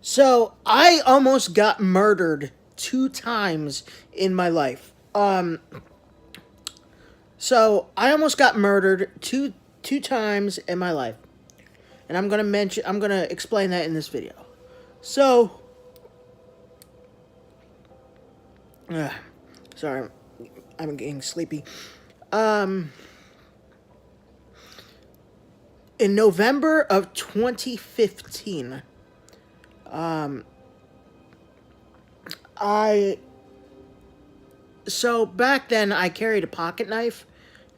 So I almost got murdered 2 times in my life. So I almost got murdered two times in my life, and I'm gonna explain that in this video. So, uh, sorry, I'm getting sleepy. Um, in November of 2015, I so back then I carried a pocket knife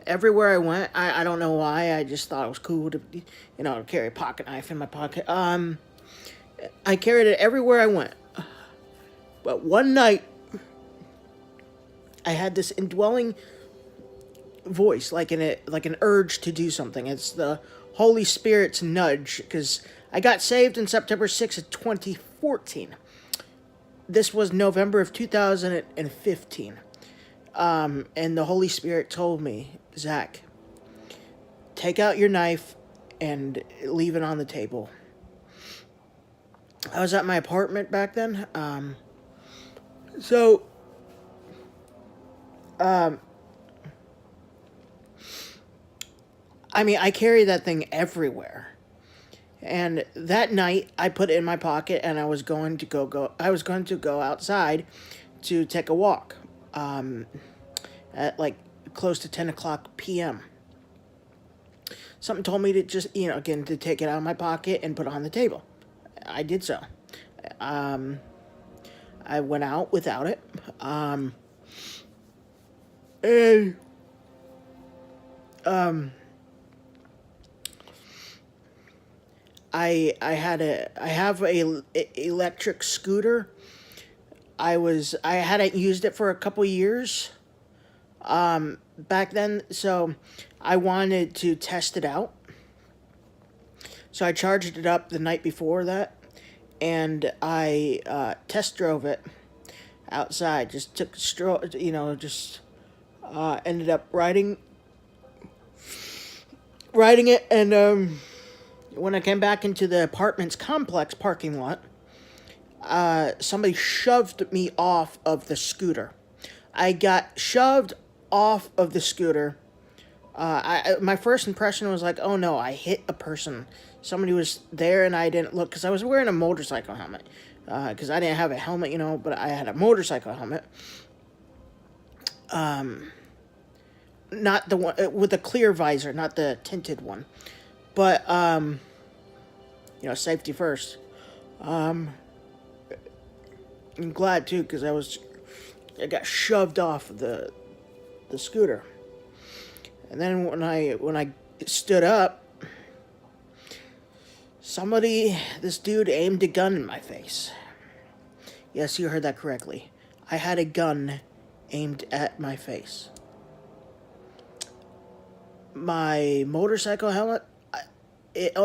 everywhere I went. I don't know why. I just thought it was cool to carry a pocket knife in my pocket. I carried it everywhere I went. But one night I had this indwelling voice, like an urge to do something. It's the Holy Spirit's nudge, because I got saved in September 6th of 2014. This was November of 2015. And the Holy Spirit told me, Zach, take out your knife and leave it on the table. I was at my apartment back then. So, um, I mean, I carry that thing everywhere. And that night, I put it in my pocket, and I was going to go. I was going to go outside to take a walk. At like close to 10 o'clock p.m. Something told me to just, again, to take it out of my pocket and put it on the table. I did so. Um, I went out without it. And um, I have a electric scooter. I hadn't used it for a couple years back then, so I wanted to test it out. So I charged it up the night before that, and I test drove it outside. Just took a stroll, just ended up riding it, and when I came back into the apartment's complex parking lot, somebody shoved me off of the scooter. I got shoved off of the scooter. My first impression was like, oh no, I hit a person. Somebody was there and I didn't look, because I was wearing a motorcycle helmet. Because I didn't have a helmet, but I had a motorcycle helmet. Not the one with a clear visor, not the tinted one. But, safety first. I'm glad too, because I got shoved off the scooter. And then when I stood up, this dude aimed a gun in my face. Yes, you heard that correctly. I had a gun aimed at my face. My motorcycle helmet, it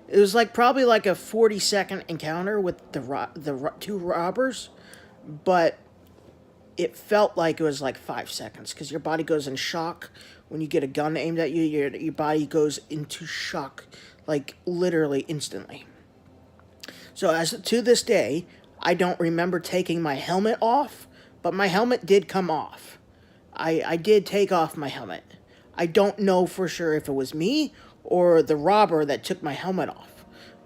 was like probably like a 40-second encounter with the two robbers, but it felt like it was like 5 seconds, because your body goes in shock when you get a gun aimed at you. Your body goes into shock, like literally instantly. So as to this day, I don't remember taking my helmet off, but my helmet did come off. I did take off my helmet. I don't know for sure if it was me or the robber that took my helmet off,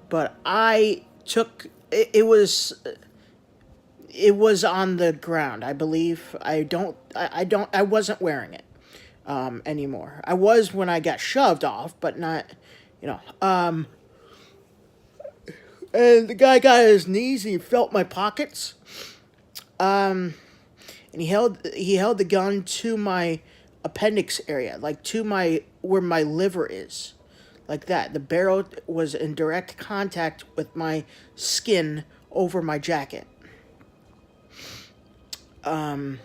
but I took it. It was on the ground, I believe. I wasn't wearing it anymore. I was when I got shoved off, but not, you know. And the guy got his knees and he felt my pockets. And he held the gun to my appendix area, like to my where my liver is, like that. The barrel was in direct contact with my skin over my jacket. Um,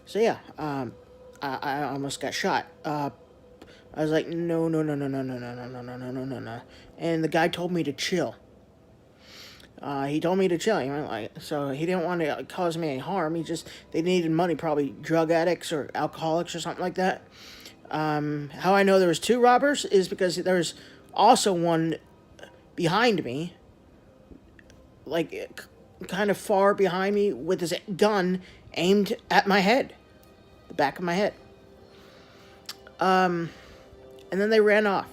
so yeah, I almost got shot. I was like, no, no, no, no, no, no, no, no, no, no, no, no, no, no. And the guy told me to chill. He told me to chill. So he didn't want to cause me any harm. They needed money, probably drug addicts or alcoholics or something like that. How I know there was two robbers is because there was also one behind me, like kind of far behind me with his gun aimed at my head, the back of my head. And then they ran off.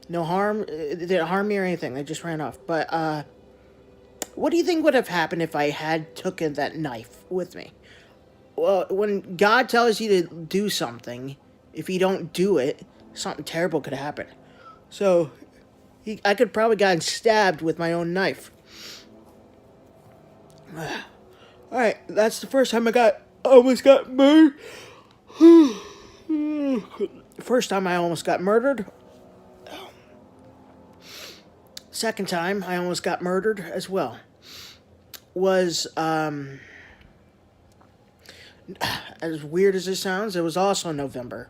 No harm, they didn't harm me or anything. They just ran off. But what do you think would have happened if I had taken that knife with me? Well, when God tells you to do something, if you don't do it, something terrible could happen. So I could probably gotten stabbed with my own knife. All right, that's the first time I almost got murdered. First time I almost got murdered. Second time I almost got murdered as well was as weird as it sounds, it was also November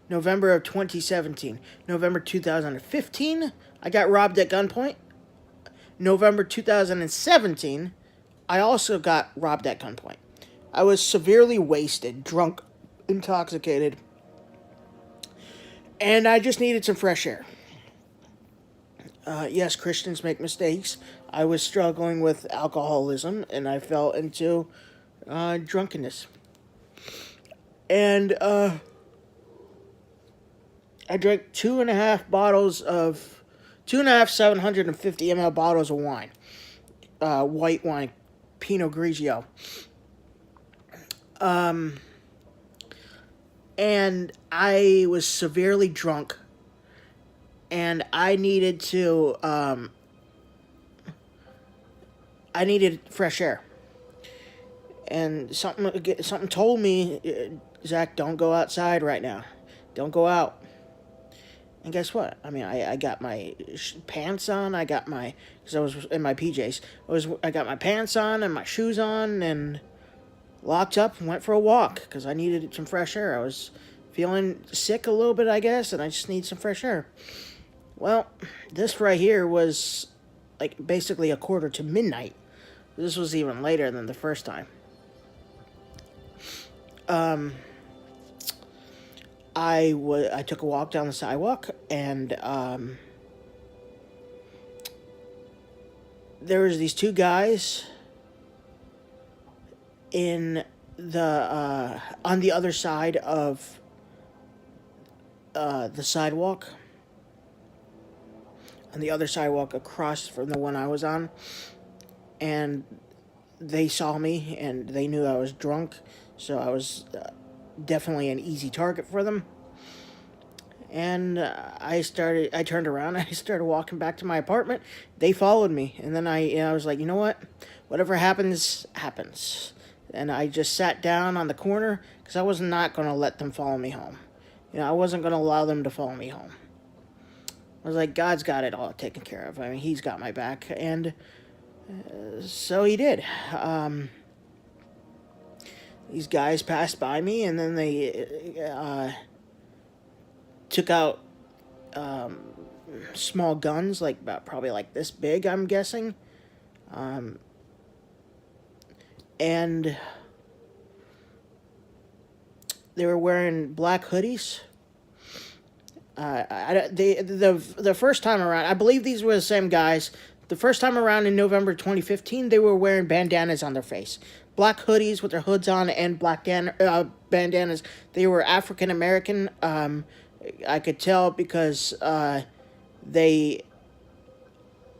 of 2017. November 2015, I got robbed at gunpoint. November 2017, I also got robbed at gunpoint. I was severely wasted, drunk, intoxicated, and I just needed some fresh air. Yes, Christians make mistakes. I was struggling with alcoholism, and I fell into drunkenness. And I drank 750 ml bottles of wine, white wine, Pinot Grigio. And I was severely drunk, and I needed fresh air. And something told me, Zach, don't go outside right now. Don't go out. And guess what? I mean, I got my pants on. Because I was in my PJs. I got my pants on and my shoes on and locked up and went for a walk because I needed some fresh air. I was feeling sick a little bit, I guess, and I just need some fresh air. Well, this right here was like basically a quarter to midnight. This was even later than the first time. I took a walk down the sidewalk, and there was these two guys in the on the other side of the sidewalk. On the other sidewalk across from the one I was on, and they saw me and they knew I was drunk, so I was definitely an easy target for them. And I turned around and I started walking back to my apartment. They followed me, and then I was like, you know what? Whatever happens, happens. And I just sat down on the corner because I was not going to let them follow me home. I wasn't going to allow them to follow me home. I was like, God's got it all taken care of. I mean, He's got my back. And so He did. These guys passed by me, and then they took out small guns, like probably like this big, I'm guessing. And they were wearing black hoodies. The first time around, I believe these were the same guys. The first time around in November 2015, they were wearing bandanas on their face. Black hoodies with their hoods on and black bandanas. They were African American. I could tell because they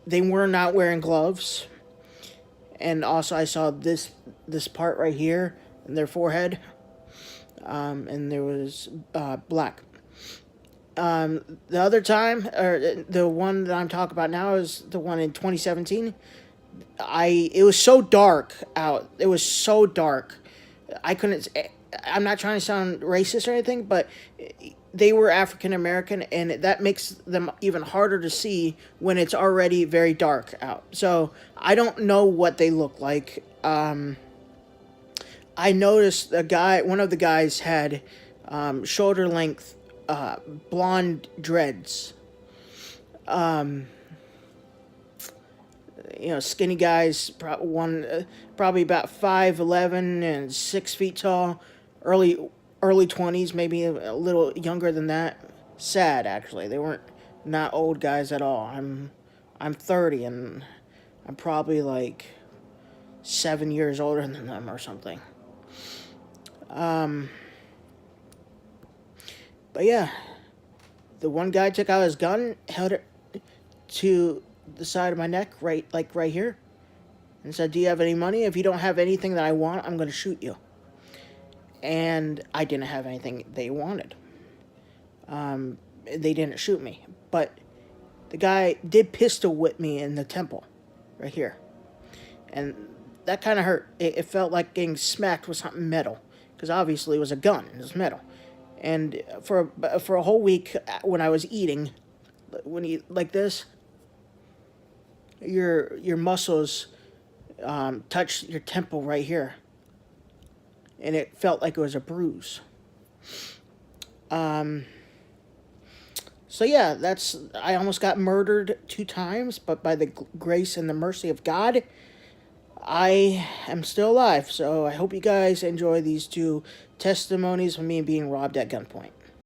were not wearing gloves. And also I saw this part right here in their forehead. And there was black. The other time, or the one that I'm talking about now, is the one in 2017. It was so dark out. It was so dark. I'm not trying to sound racist or anything, but they were African American, and that makes them even harder to see when it's already very dark out. So I don't know what they look like. I noticed one of the guys had shoulder length blonde dreads. Skinny guys, probably about 5'11" and 6 feet tall, early 20s, maybe a little younger than that. Sad, actually. They weren't not old guys at all. I'm 30, and I'm probably like 7 years older than them or something. But yeah, the one guy took out his gun, held it to the side of my neck, right here, and said, "Do you have any money? If you don't have anything that I want, I'm going to shoot you." And I didn't have anything they wanted. They didn't shoot me, but the guy did pistol whip me in the temple, right here, and that kind of hurt. It felt like getting smacked with something metal, because obviously it was a gun. It was metal, and for a whole week when I was eating, when you like this, your muscles touch your temple right here, and it felt like it was a bruise. So yeah, I almost got murdered 2 times, but by the grace and the mercy of God, I am still alive. So I hope you guys enjoy these 2 testimonies of me being robbed at gunpoint.